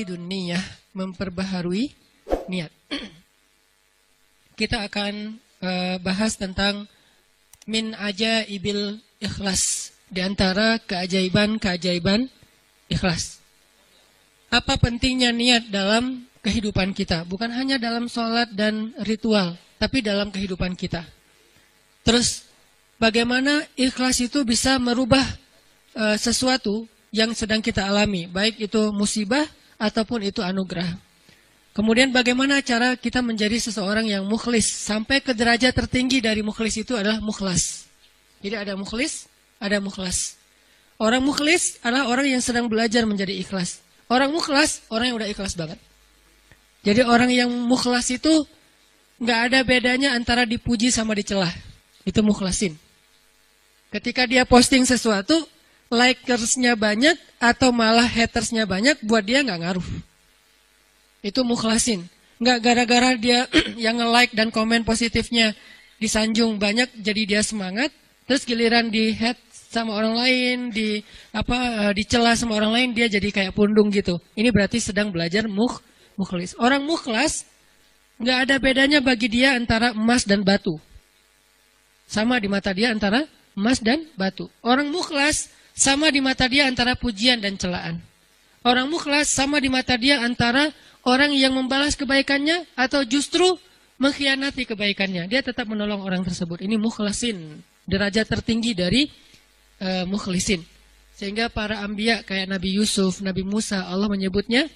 tajdidun niyah, memperbaharui niat. Kita akan bahas tentang min ajaibil ikhlas, di antara keajaiban-keajaiban ikhlas. Apa pentingnya niat dalam kehidupan kita? Bukan hanya dalam sholat dan ritual, tapi dalam kehidupan kita. Terus, bagaimana ikhlas itu bisa merubah sesuatu yang sedang kita alami, baik itu musibah ataupun itu anugerah. Kemudian bagaimana cara kita menjadi seseorang yang mukhlis, sampai ke derajat tertinggi dari mukhlis itu adalah mukhlas. Jadi ada mukhlis, ada mukhlas. Orang mukhlis adalah orang yang sedang belajar menjadi ikhlas. Orang mukhlas, orang yang udah ikhlas banget. Jadi orang yang mukhlas itu nggak ada bedanya antara dipuji sama dicela. Itu mukhlasin. Ketika dia posting sesuatu, likersnya banyak atau malah hatersnya banyak, buat dia nggak ngaruh. Itu mukhlasin. Nggak gara-gara dia yang nge-like dan komen positifnya disanjung banyak, jadi dia semangat. Terus giliran di-hate sama orang lain, dicela sama orang lain, dia jadi kayak pundung gitu. Ini berarti sedang belajar mukhlis. Orang mukhlas nggak ada bedanya bagi dia antara emas dan batu. Sama di mata dia antara emas dan batu. Orang mukhlas sama di mata dia antara pujian dan celaan. Orang mukhlas sama di mata dia antara orang yang membalas kebaikannya atau justru mengkhianati kebaikannya. Dia tetap menolong orang tersebut. Ini mukhlasin, derajat tertinggi dari mukhlisin. Sehingga para anbiya kayak Nabi Yusuf, Nabi Musa, Allah menyebutnya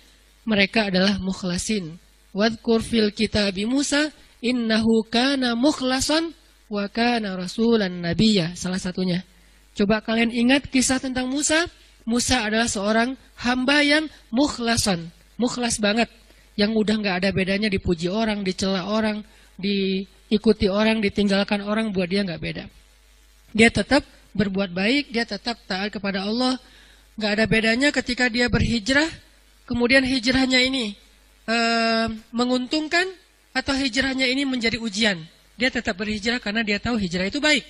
mereka adalah mukhlasin. Wadhkur fil kitabi Musa innahu kana mukhlasan wa kana rasulan nabiyya. Salah satunya. Coba kalian ingat kisah tentang Musa. Musa adalah seorang hamba yang mukhlasan. Mukhlas banget. Yang udah gak ada bedanya dipuji orang, dicela orang, diikuti orang, ditinggalkan orang, buat dia gak beda. Dia tetap berbuat baik, dia tetap taat kepada Allah. Gak ada bedanya ketika dia berhijrah, kemudian hijrahnya ini menguntungkan atau hijrahnya ini menjadi ujian. Dia tetap berhijrah karena dia tahu hijrah itu baik.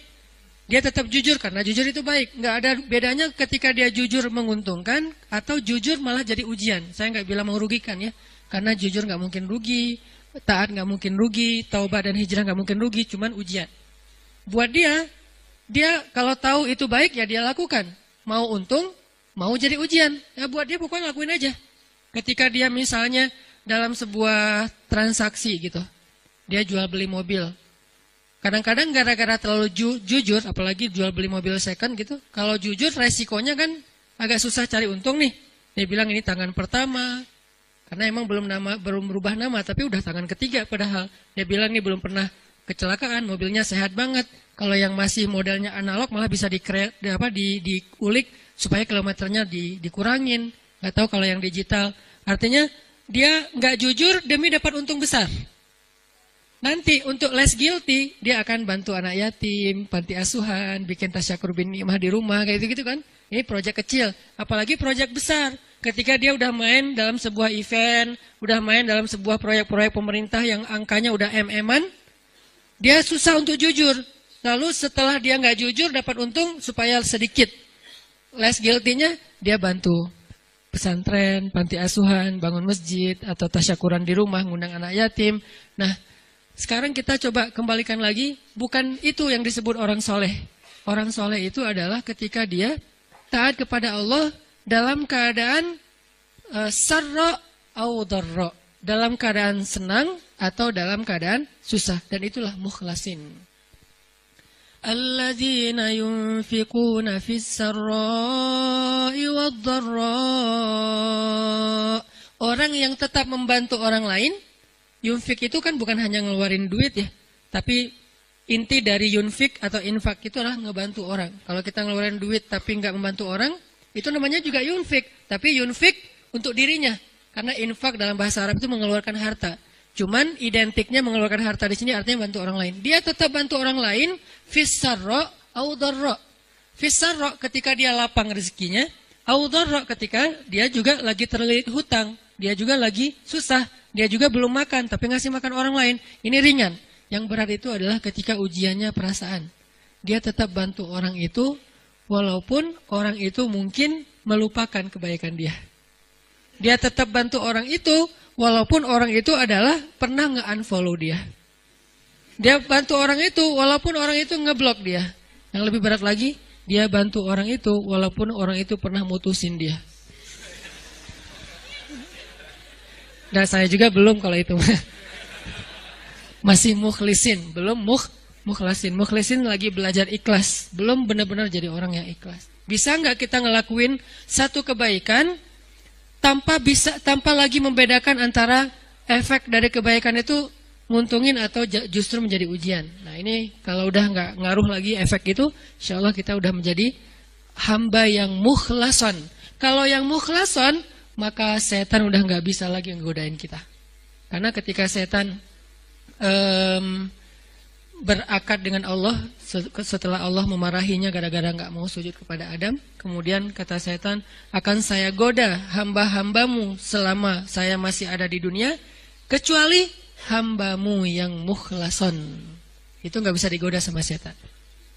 Dia tetap jujur karena jujur itu baik. Gak ada bedanya ketika dia jujur menguntungkan atau jujur malah jadi ujian. Saya gak bilang merugikan ya. Karena jujur gak mungkin rugi, taat gak mungkin rugi, taubat dan hijrah gak mungkin rugi, cuman ujian. Buat dia kalau tahu itu baik ya dia lakukan. Mau untung, mau jadi ujian. Ya buat dia pokoknya lakuin aja. Ketika dia misalnya dalam sebuah transaksi gitu. Dia jual beli mobil. Kadang-kadang gara-gara terlalu jujur, apalagi jual beli mobil second gitu. Kalau jujur resikonya kan agak susah cari untung nih. Dia bilang ini tangan pertama. Karena emang belum berubah nama, tapi udah tangan ketiga padahal. Dia bilang ini belum pernah kecelakaan, mobilnya sehat banget. Kalau yang masih modelnya analog malah bisa diulik supaya kilometernya dikurangin. Gak tahu kalau yang digital. Artinya dia nggak jujur demi dapat untung besar. Nanti untuk less guilty, dia akan bantu anak yatim, panti asuhan, bikin tasyakur bin ni'mah di rumah, kayak gitu kan. Ini proyek kecil, apalagi proyek besar. Ketika dia udah main dalam sebuah event, udah main dalam sebuah proyek-proyek pemerintah yang angkanya udah MM-an, dia susah untuk jujur. Lalu setelah dia nggak jujur, dapat untung supaya sedikit. Less guilty-nya, dia bantu pesantren, panti asuhan, bangun masjid, atau tasyakuran di rumah, ngundang anak yatim. Nah, sekarang kita coba kembalikan lagi, bukan itu yang disebut orang soleh. Orang soleh itu adalah ketika dia taat kepada Allah dalam keadaan sarra au dharra, dalam keadaan senang atau dalam keadaan susah, dan itulah mukhlasin. Alladzina yunfiquna fis sarra'i wad dharra. Orang yang tetap membantu orang lain. Yunfik itu kan bukan hanya ngeluarin duit ya, tapi inti dari yunfik atau infak itu adalah ngebantu orang. Kalau kita ngeluarin duit tapi nggak membantu orang, itu namanya juga yunfik. Tapi yunfik untuk dirinya, karena infak dalam bahasa Arab itu mengeluarkan harta. Cuman identiknya mengeluarkan harta di sini artinya bantu orang lain. Dia tetap bantu orang lain, fissarra au dharra. Fissarra ketika dia lapang rezekinya, au dharra ketika dia juga lagi terlilit hutang, dia juga lagi susah. Dia juga belum makan, tapi ngasih makan orang lain. Ini ringan. Yang berat itu adalah ketika ujiannya perasaan. Dia tetap bantu orang itu, walaupun orang itu mungkin melupakan kebaikan dia. Dia tetap bantu orang itu, walaupun orang itu adalah pernah nge-unfollow dia. Dia bantu orang itu, walaupun orang itu ngeblok dia. Yang lebih berat lagi, dia bantu orang itu, walaupun orang itu pernah mutusin dia. Dan saya juga belum kalau itu. Masih mukhlisin, belum mukhlasin. Mukhlisin lagi belajar ikhlas, belum benar-benar jadi orang yang ikhlas. Bisa nggak kita ngelakuin satu kebaikan tanpa lagi membedakan antara efek dari kebaikan itu nguntungin atau justru menjadi ujian. Nah ini kalau udah nggak ngaruh lagi efek itu, insya Allah kita udah menjadi hamba yang mukhlason. Kalau yang mukhlason, maka setan udah nggak bisa lagi nggodain kita. Karena ketika setan berakad dengan Allah setelah Allah memarahinya gara-gara nggak mau sujud kepada Adam, kemudian kata setan, akan saya goda hamba-hambamu selama saya masih ada di dunia, kecuali hambamu yang mukhlason. Itu nggak bisa digoda sama setan.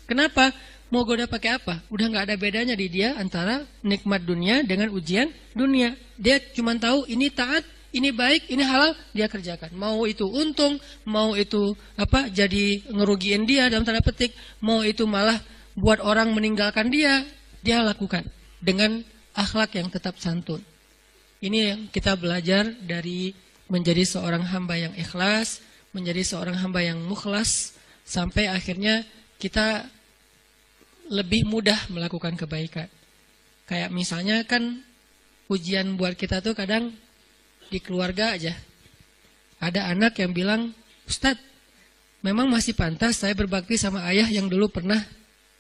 Kenapa? Mau goda pakai apa? Udah nggak ada bedanya di dia antara nikmat dunia dengan ujian dunia. Dia cuma tahu ini taat, ini baik, ini halal, dia kerjakan. Mau itu untung, mau itu jadi ngerugiin dia dalam tanda petik, mau itu malah buat orang meninggalkan dia lakukan dengan akhlak yang tetap santun. Ini yang kita belajar dari menjadi seorang hamba yang ikhlas, menjadi seorang hamba yang mukhlas, sampai akhirnya kita lebih mudah melakukan kebaikan. Kayak misalnya kan ujian buat kita tuh kadang di keluarga aja. Ada anak yang bilang, Ustadz, memang masih pantas saya berbakti sama ayah yang dulu pernah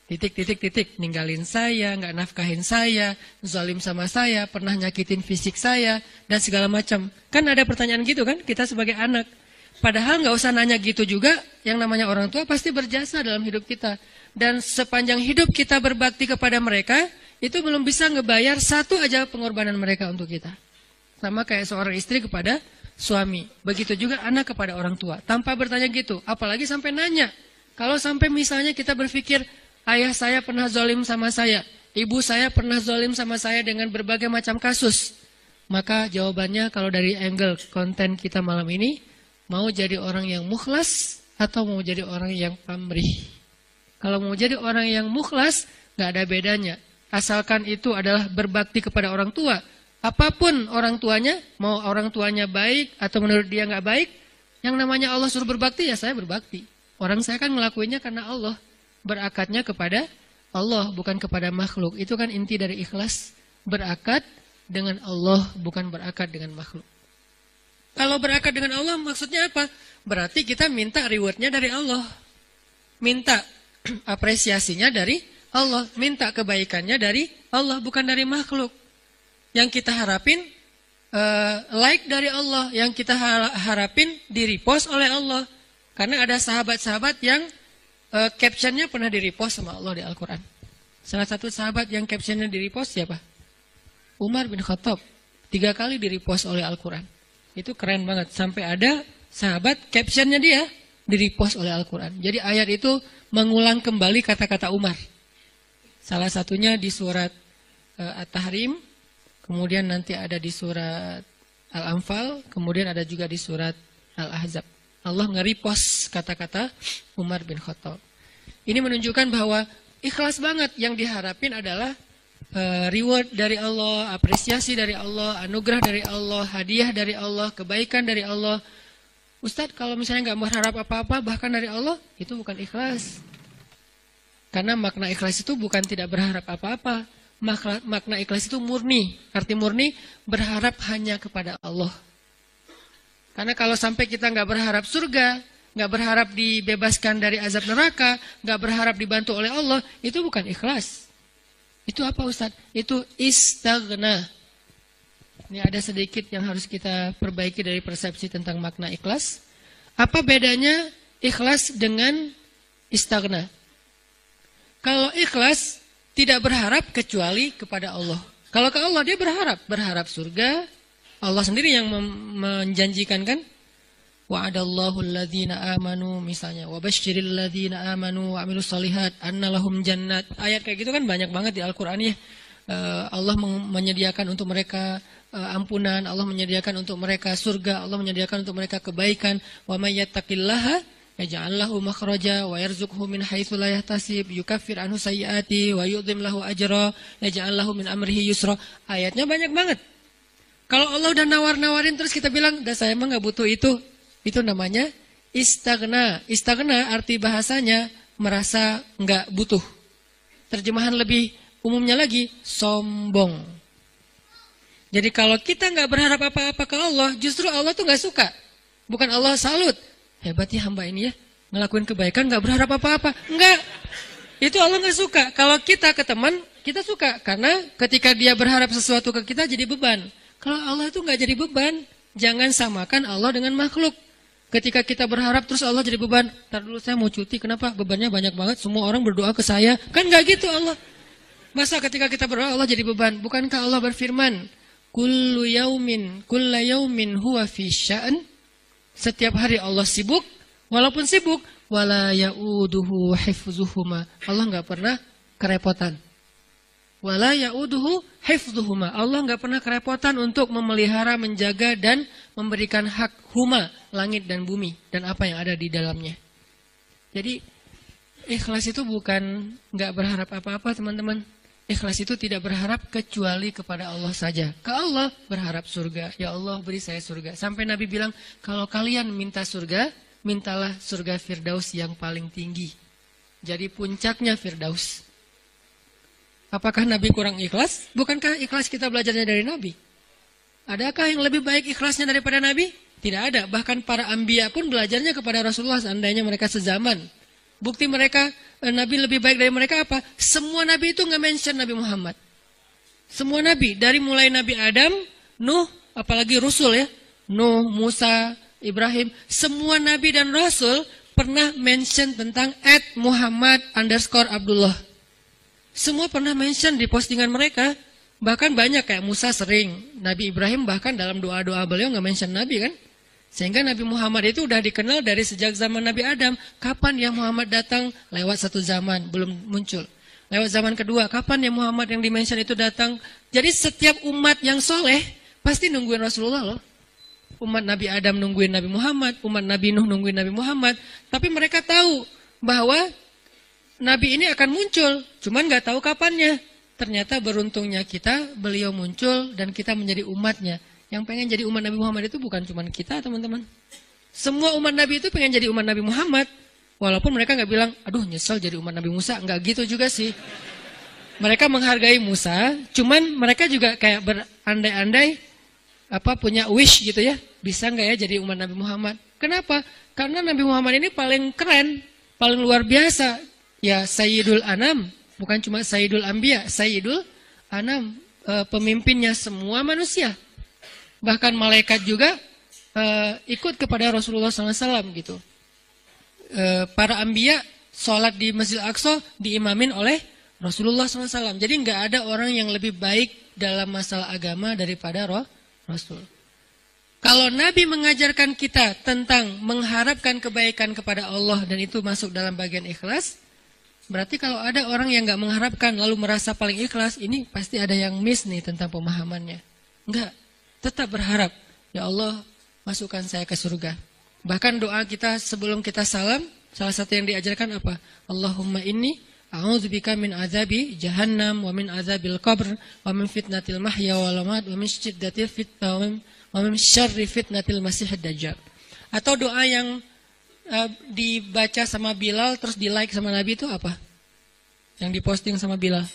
ninggalin saya, nggak nafkahin saya, zalim sama saya, pernah nyakitin fisik saya, dan segala macam. Kan ada pertanyaan gitu kan, kita sebagai anak. Padahal nggak usah nanya gitu juga, yang namanya orang tua pasti berjasa dalam hidup kita. Dan sepanjang hidup kita berbakti kepada mereka, itu belum bisa ngebayar satu aja pengorbanan mereka untuk kita. Sama kayak seorang istri kepada suami. Begitu juga anak kepada orang tua. Tanpa bertanya gitu, apalagi sampai nanya. Kalau sampai misalnya kita berpikir, ayah saya pernah zalim sama saya, ibu saya pernah zalim sama saya dengan berbagai macam kasus. Maka jawabannya kalau dari angle konten kita malam ini, mau jadi orang yang mukhlas atau mau jadi orang yang pamrih. Kalau mau jadi orang yang mukhlas, gak ada bedanya. Asalkan itu adalah berbakti kepada orang tua. Apapun orang tuanya, mau orang tuanya baik atau menurut dia gak baik, yang namanya Allah suruh berbakti, ya saya berbakti. Orang saya kan ngelakuinnya karena Allah. Berakatnya kepada Allah, bukan kepada makhluk. Itu kan inti dari ikhlas. Berakad dengan Allah, bukan berakad dengan makhluk. Kalau berakad dengan Allah, maksudnya apa? Berarti kita minta rewardnya dari Allah. Minta apresiasinya dari Allah, minta kebaikannya dari Allah, bukan dari makhluk. Yang kita harapin like dari Allah, yang kita harapin di-repost oleh Allah. Karena ada sahabat-sahabat yang captionnya pernah di-repost sama Allah di Al-Quran. Salah satu sahabat yang captionnya di-repost siapa? Umar bin Khattab. 3 kali di-repost oleh Al-Quran. Itu keren banget. Sampai ada sahabat captionnya dia di-repost oleh Al-Quran. Jadi ayat itu mengulang kembali kata-kata Umar. Salah satunya di surat At-Tahrim, kemudian nanti ada di surat Al-Anfal, kemudian ada juga di surat Al-Ahzab. Allah nge-repost kata-kata Umar bin Khattab. Ini menunjukkan bahwa ikhlas banget, yang diharapin adalah reward dari Allah, apresiasi dari Allah, anugerah dari Allah, hadiah dari Allah, kebaikan dari Allah. Ustadz, kalau misalnya nggak berharap apa-apa bahkan dari Allah, itu bukan ikhlas. Karena makna ikhlas itu bukan tidak berharap apa-apa. Makna ikhlas itu murni. Arti murni, berharap hanya kepada Allah. Karena kalau sampai kita nggak berharap surga, nggak berharap dibebaskan dari azab neraka, nggak berharap dibantu oleh Allah, itu bukan ikhlas. Itu apa Ustadz? Itu istaghna. Ini ada sedikit yang harus kita perbaiki dari persepsi tentang makna ikhlas. Apa bedanya ikhlas dengan istaghna? Kalau ikhlas tidak berharap kecuali kepada Allah. Kalau ke Allah dia berharap surga. Allah sendiri yang menjanjikan kan? Wa'adallahu alladhina amanu misalnya, wa basyiril ladzina amanu wa amilus solihat anna lahum jannat. Ayat kayak gitu kan banyak banget di Al-Qur'an ya. Allah menyediakan untuk mereka ampunan, Allah menyediakan untuk mereka surga, Allah menyediakan untuk mereka kebaikan. Wa may yattaqillaha yaj'al lahu makhraja wa yarzuqhu min haitsu la yahtasib, yukaffir anhu sayyiati wa yu'dhim lahu ajra, yaj'al lahu min amrihi yusra. Ayatnya banyak banget. Kalau Allah udah nawar-nawarin terus kita bilang, "Dah saya mah enggak butuh itu." Itu namanya istaghna. Istaghna arti bahasanya merasa enggak butuh. Terjemahan lebih umumnya lagi, sombong. Jadi kalau kita enggak berharap apa-apa ke Allah, justru Allah tuh enggak suka. Bukan Allah salut. Hebat ya hamba ini ya, ngelakuin kebaikan enggak berharap apa-apa. Enggak. Itu Allah enggak suka. Kalau kita ke teman, kita suka. Karena ketika dia berharap sesuatu ke kita jadi beban. Kalau Allah itu enggak jadi beban. Jangan samakan Allah dengan makhluk. Ketika kita berharap terus Allah jadi beban. Ntar dulu saya mau cuti, kenapa? Bebannya banyak banget, semua orang berdoa ke saya. Kan enggak gitu Allah. Masa ketika kita berdoa Allah jadi beban? Bukankah Allah berfirman, Kullu yaumin huwa fi sya'an. Setiap hari Allah sibuk, walaupun sibuk, wala ya'uduhu hifzuhuma. Allah enggak pernah kerepotan. Wala ya'uduhu hifzuhuma. Allah enggak pernah kerepotan untuk memelihara, menjaga dan memberikan hak huma, langit dan bumi dan apa yang ada di dalamnya. Jadi ikhlas itu bukan enggak berharap apa-apa, teman-teman. Ikhlas itu tidak berharap kecuali kepada Allah saja. Ke Allah berharap surga. Ya Allah beri saya surga. Sampai Nabi bilang, kalau kalian minta surga, mintalah surga Firdaus yang paling tinggi. Jadi puncaknya Firdaus. Apakah Nabi kurang ikhlas? Bukankah ikhlas kita belajarnya dari Nabi? Adakah yang lebih baik ikhlasnya daripada Nabi? Tidak ada. Bahkan para anbiya pun belajarnya kepada Rasulullah seandainya mereka sezaman. Bukti mereka, Nabi lebih baik dari mereka apa? Semua Nabi itu nggak mention Nabi Muhammad. Semua Nabi, dari mulai Nabi Adam, Nuh, apalagi Rasul ya. Nuh, Musa, Ibrahim. Semua Nabi dan Rasul pernah mention tentang @Muhammad_Abdullah. Semua pernah mention di postingan mereka. Bahkan banyak kayak Musa sering. Nabi Ibrahim bahkan dalam doa-doa beliau nggak mention Nabi kan. Sehingga Nabi Muhammad itu udah dikenal dari sejak zaman Nabi Adam. Kapan ya Muhammad datang? Lewat satu zaman, belum muncul. Lewat zaman kedua, kapan ya Muhammad yang dimention itu datang? Jadi setiap umat yang soleh, pasti nungguin Rasulullah loh. Umat Nabi Adam nungguin Nabi Muhammad, umat Nabi Nuh nungguin Nabi Muhammad. Tapi mereka tahu bahwa Nabi ini akan muncul, cuman gak tahu kapannya. Ternyata beruntungnya kita, beliau muncul dan kita menjadi umatnya. Yang pengen jadi umat Nabi Muhammad itu bukan cuma kita, teman-teman. Semua umat Nabi itu pengen jadi umat Nabi Muhammad. Walaupun mereka nggak bilang, aduh nyesel jadi umat Nabi Musa. Nggak gitu juga sih. Mereka menghargai Musa, cuman mereka juga kayak berandai-andai, punya wish gitu ya. Bisa nggak ya jadi umat Nabi Muhammad? Kenapa? Karena Nabi Muhammad ini paling keren, paling luar biasa. Ya Sayyidul Anam, bukan cuma Sayyidul Anbiya, Sayyidul Anam, pemimpinnya semua manusia. Bahkan malaikat juga ikut kepada Rasulullah SAW gitu. Para anbiya sholat di Masjid Al-Aqsa diimamin oleh Rasulullah SAW. Jadi nggak ada orang yang lebih baik dalam masalah agama daripada Rasul. Kalau Nabi mengajarkan kita tentang mengharapkan kebaikan kepada Allah dan itu masuk dalam bagian ikhlas, berarti kalau ada orang yang nggak mengharapkan lalu merasa paling ikhlas, ini pasti ada yang miss nih tentang pemahamannya. Enggak. Tetap berharap, ya Allah masukkan saya ke surga. Bahkan doa kita sebelum kita salam, salah satu yang diajarkan apa? Allahumma inni a'udzubika min azabi jahannam wa min azabil qabr wa min fitnatil mahya wal mamat wa min syiddatil fitnah wa min syarri fitnatil masiihid dajjal. Atau doa yang dibaca sama Bilal terus di like sama Nabi itu apa? Yang diposting sama Bilal.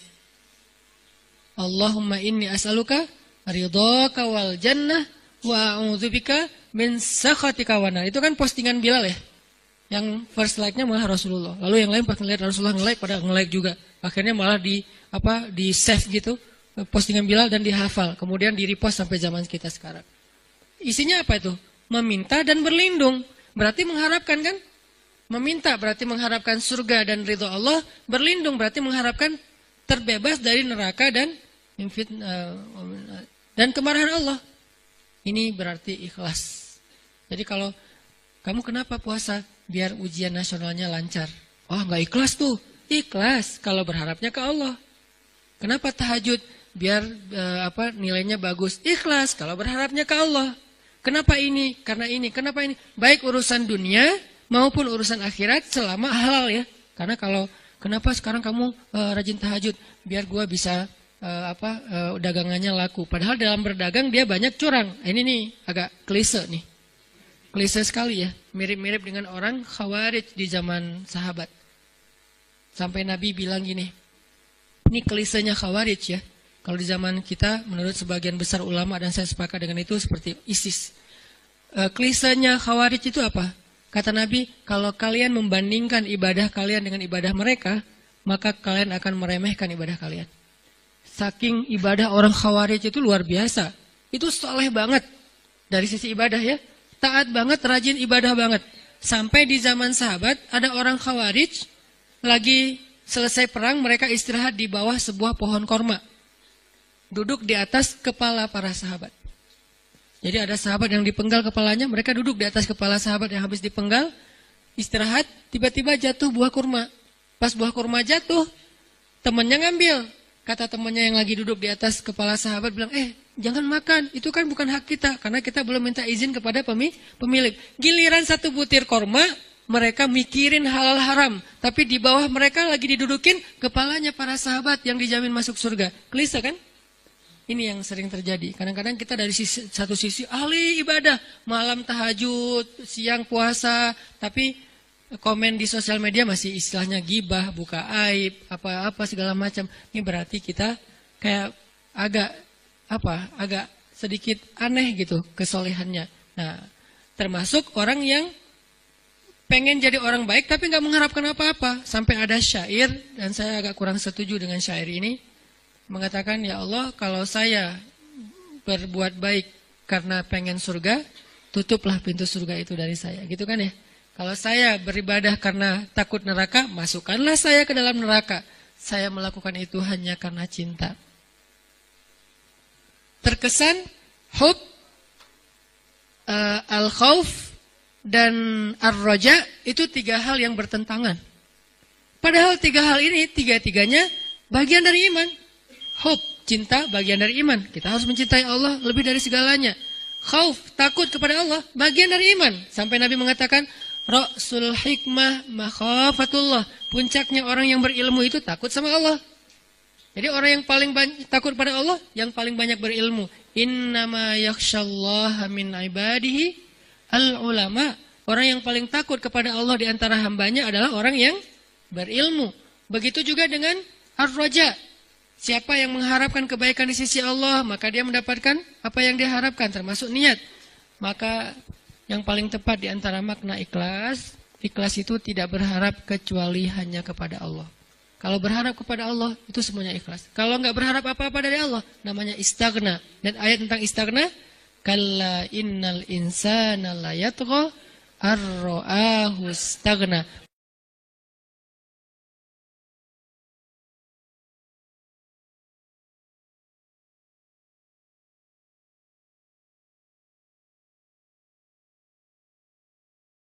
Allahumma inni as'aluka ridhaka wal jannah wa a'udzubika min sakhatika wan nar. Itu kan postingan Bilal ya. Yang first like-nya malah Rasulullah. Lalu yang lain pas ngeliat Rasulullah nge-like pada nge-like juga. Akhirnya malah di save gitu postingan Bilal dan dihafal. Kemudian di-repost sampai zaman kita sekarang. Isinya apa itu? Meminta dan berlindung. Berarti mengharapkan kan? Meminta berarti mengharapkan surga dan ridho Allah. Berlindung berarti mengharapkan terbebas dari neraka dan kemarahan Allah. Ini berarti ikhlas. Jadi kalau kamu kenapa puasa? Biar ujian nasionalnya lancar. Oh nggak ikhlas tuh. Ikhlas kalau berharapnya ke Allah. Kenapa tahajud? biar nilainya bagus. Ikhlas kalau berharapnya ke Allah. Kenapa ini? Karena ini. Kenapa ini? Baik urusan dunia maupun urusan akhirat selama halal ya. Karena kalau kenapa sekarang kamu rajin tahajud? Biar gua bisa dagangannya laku. Padahal dalam berdagang dia banyak curang. Ini nih agak klise nih. Klise sekali ya. Mirip-mirip dengan orang Khawarij di zaman sahabat. Sampai Nabi bilang gini. Ini klisenya Khawarij ya. Kalau di zaman kita menurut sebagian besar ulama dan saya sepakat dengan itu seperti ISIS. Klisenya Khawarij itu apa? Kata Nabi, kalau kalian membandingkan ibadah kalian dengan ibadah mereka, maka kalian akan meremehkan ibadah kalian. Saking ibadah orang Khawarij itu luar biasa. Itu soleh banget dari sisi ibadah ya. Taat banget, rajin ibadah banget. Sampai di zaman sahabat ada orang Khawarij lagi selesai perang, mereka istirahat di bawah sebuah pohon korma. Duduk di atas kepala para sahabat. Jadi ada sahabat yang dipenggal kepalanya, mereka duduk di atas kepala sahabat yang habis dipenggal, istirahat, tiba-tiba jatuh buah kurma. Pas buah kurma jatuh, temannya ngambil. Kata temannya yang lagi duduk di atas kepala sahabat bilang, jangan makan, itu kan bukan hak kita, karena kita belum minta izin kepada pemilik. Giliran satu butir kurma, mereka mikirin halal haram. Tapi di bawah mereka lagi didudukin kepalanya para sahabat yang dijamin masuk surga. Klise kan? Ini yang sering terjadi. Kadang-kadang kita dari satu sisi ahli ibadah, malam tahajud, siang puasa, tapi komen di sosial media masih istilahnya gibah, buka aib, apa-apa segala macam. Ini berarti kita kayak agak sedikit aneh gitu kesolehannya. Nah, termasuk orang yang pengen jadi orang baik tapi nggak mengharapkan apa-apa. Sampai ada syair, dan saya agak kurang setuju dengan syair ini. Mengatakan, ya Allah, kalau saya berbuat baik karena pengen surga, tutuplah pintu surga itu dari saya. Gitu kan ya? Kalau saya beribadah karena takut neraka, masukkanlah saya ke dalam neraka. Saya melakukan itu hanya karena cinta. Terkesan hub, al-khawf, dan ar-raja itu tiga hal yang bertentangan. Padahal tiga hal ini, tiga-tiganya bagian dari iman. Hub, cinta, bagian dari iman. Kita harus mencintai Allah lebih dari segalanya. Khauf, takut kepada Allah, bagian dari iman. Sampai Nabi mengatakan, Ra'sul hikmah makhafatullah. Puncaknya orang yang berilmu itu takut sama Allah. Jadi orang yang paling takut pada Allah, yang paling banyak berilmu. Innama yakhshallaha min ibadihi al-ulama. Orang yang paling takut kepada Allah di antara hambanya adalah orang yang berilmu. Begitu juga dengan ar-raja. Siapa yang mengharapkan kebaikan di sisi Allah, maka dia mendapatkan apa yang dia harapkan, termasuk niat. Maka yang paling tepat di antara makna ikhlas, ikhlas itu tidak berharap kecuali hanya kepada Allah. Kalau berharap kepada Allah, itu semuanya ikhlas. Kalau nggak berharap apa-apa dari Allah, namanya istaghna. Dan ayat tentang istaghna, kalla innal insana la yatgha ar-ra'ahu istaghna.